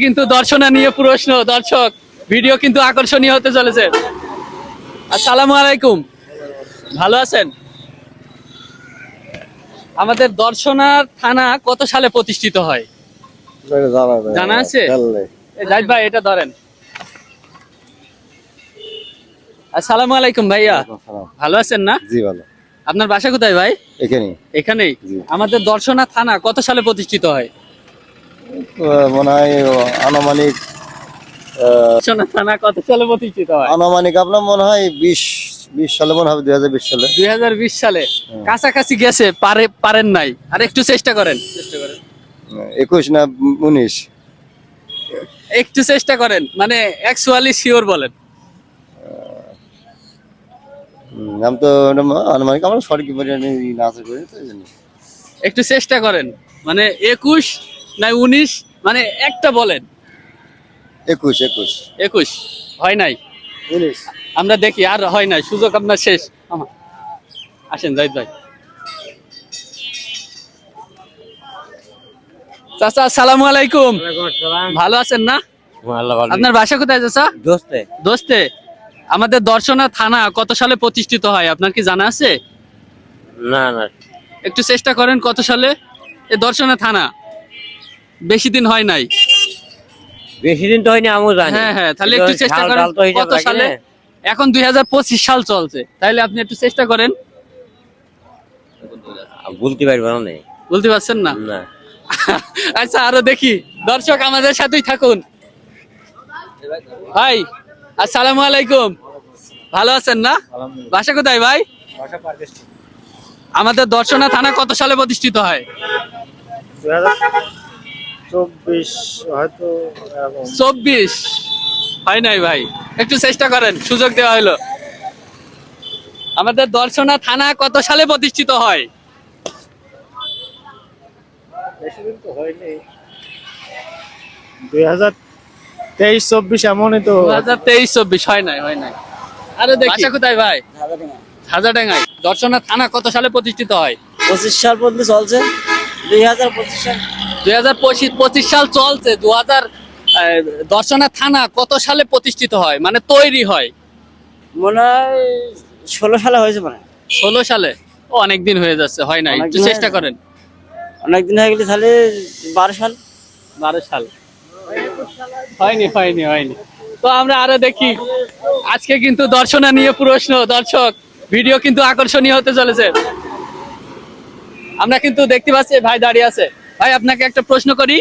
কিন্তু দর্শনা নিয়ে প্রশ্ন দর্শক ভিডিও কিন্তু আকর্ষণীয় হতে চলেছে। আসসালামু আলাইকুম, ভালো আছেন? আমাদের দর্শনা থানা কত সালে প্রতিষ্ঠিত হয় জানা আছে? জাহিদ ভাই এটা ধরেন। আসসালামু আলাইকুম ভাইয়া, ভালো আছেন না? জি ভালো। আপনার বাসা কোথায় ভাই? এখানেই। আমাদের দর্শনা থানা কত সালে প্রতিষ্ঠিত হয়? মনে হয় আনুমানিক দর্শনা থানা কত সালে প্রতিষ্ঠিত হয়? আনুমানিক আপনার মনে হয় 20 সালে মনে হবে, 2020 সালে। 2020 সালে কাছাকাছি গেছে, পারেন নাই, আর একটু চেষ্টা করেন। 21 না 19? একটু চেষ্টা করেন, মানে অ্যাকচুয়ালি শিওর বলেন। নাম তো আনুমানিক আমরা সঠিক পরিমাণে না আছে করি তো জানি। একটু চেষ্টা করেন, মানে 21 না 19, মানে একটা বলেন। 21 হয় নাই। 19 আমরা দেখি, আর হয় নাই, সুযোগ আপনার শেষ। আসেন জাহিদ ভাই। চাচা আসসালামু আলাইকুম, ভালো আছেন না? আপনার বাসা কোথায় চাচা? দোস্তে। আমাদের দর্শনা থানা কত সালে প্রতিষ্ঠিত হয় আপনার কি জানা আছে? না একটু চেষ্টা করেন, কত সালে এই দর্শনা থানা? বেশি দিন হয় নাই। বেশি দিন তো হয়নি, আমিও জানি। হ্যাঁ, তাহলে একটু চেষ্টা করেন কত সালে। এখন 2025 সাল চলছে, তাহলে আপনি একটু চেষ্টা করেন। বলতে পারবো না। বলতে পারছেন না? না। আচ্ছা, আরো দেখি দর্শক আমাদের সাথেই থাকুন। ভাই আসসালামু আলাইকুম, ভালো আছেন না? বাসা কোথায় ভাই? আমাদের দর্শনা থানা কত সালে প্রতিষ্ঠিত হয়? 2024 হয়তো। 24 হয় নাই ভাই, একটু চেষ্টা করেন, সুযোগ দেওয়া হলো। আমাদের দর্শনা থানা কত সালে প্রতিষ্ঠিত হয়? বেশি দিন তো হয়নি, 2023-24 এমনই তো। 2023-24 হয় নাই। আরে দেখি বাসা কোথায় ভাই? হাজারডাঙ্গায়। দর্শনা থানা কত সালে প্রতিষ্ঠিত হয়? 25 সাল পর্যন্ত চলছে। 2025 সাল। 2025 সাল চলছে। 2000 দর্শনা থানা কত সালে প্রতিষ্ঠিত হয়, মানে তৈরি হয়? মনে হয় 16 সালে হয়েছে মনে হয়। 16 সালে? ও অনেকদিন হয়ে যাচ্ছে, হয় নাই, একটু চেষ্টা করেন। অনেকদিন হয়ে গেলে তাহলে 12 সাল। 12 সাল হয়নি। তো আমরা আরো দেখি। আজকে কিন্তু দর্শনা নিয়ে প্রশ্ন দর্শক ভিডিও কিন্তু আকর্ষণীয় হতে চলেছে। আমরা কিন্তু দেখতে পাচ্ছি ভাই দাঁড়িয়ে আছে। ভাই আপনাকে একটা প্রশ্ন করি,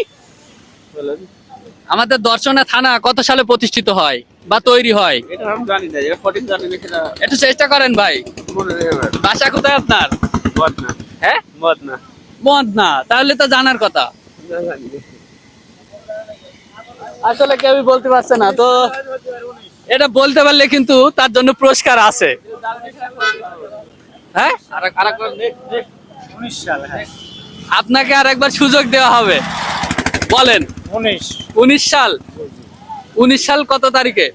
আমাদের দর্শনা থানা কত সালে প্রতিষ্ঠিত হয় বা তৈরি হয়? এটা আমি জানি না, এটা সঠিক জানি না কিনা। একটু চেষ্টা করেন ভাই। বাসা কোথায় আপনার? মদনা। হ্যাঁ, মদনা। মদনা, তাহলে তো জানার কথা। আসলে কেউই বলতে পারছে না, তো এটা বলতে পারলে কিন্তু তার জন্য পুরস্কার আছে। হ্যাঁ, 19 সাল। হ্যাঁ, আপনাকে আর একবার সুযোগ দেওয়া হবে, বলেন। 19 সাল। 19 সাল কত তারিখে?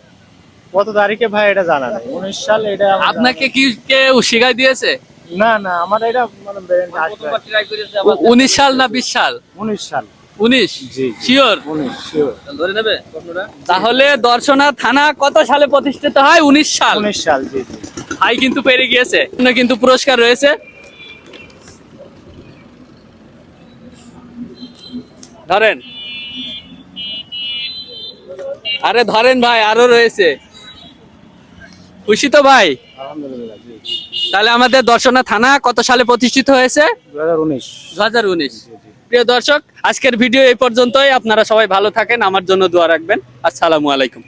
কত তারিখে ভাই এটা জানা নেই। 19 সাল এটা আপনাকে কি কেউ শিখাই দিয়েছে? না আমার এটা মানে ব্রেন আসবে। 19 সাল না 20 সাল? 19 সাল। 19 জি শিওর? 19 শিওর। ধরে নেবে প্রশ্নটা? তাহলে দর্শনা থানা কত সালে প্রতিষ্ঠিত হয়? 19 সাল। 19 সাল, জি। ভাই কিন্তু পেরে গিয়েছে, কিন্তু পুরস্কার রয়েছে। ধরেন, আরে ধরেন ভাই, আরো রয়েছে। খুশি তো ভাই? আলহামদুলিল্লাহ, জি। তাহলে আমাদের দর্শনা থানা কত সালে প্রতিষ্ঠিত হয়েছে? 2019। 2019। প্রিয় দর্শক, আজকের ভিডিও এই পর্যন্তই। আপনারা সবাই ভালো থাকেন, আমার জন্য দোয়া রাখবেন। আসসালামু আলাইকুম।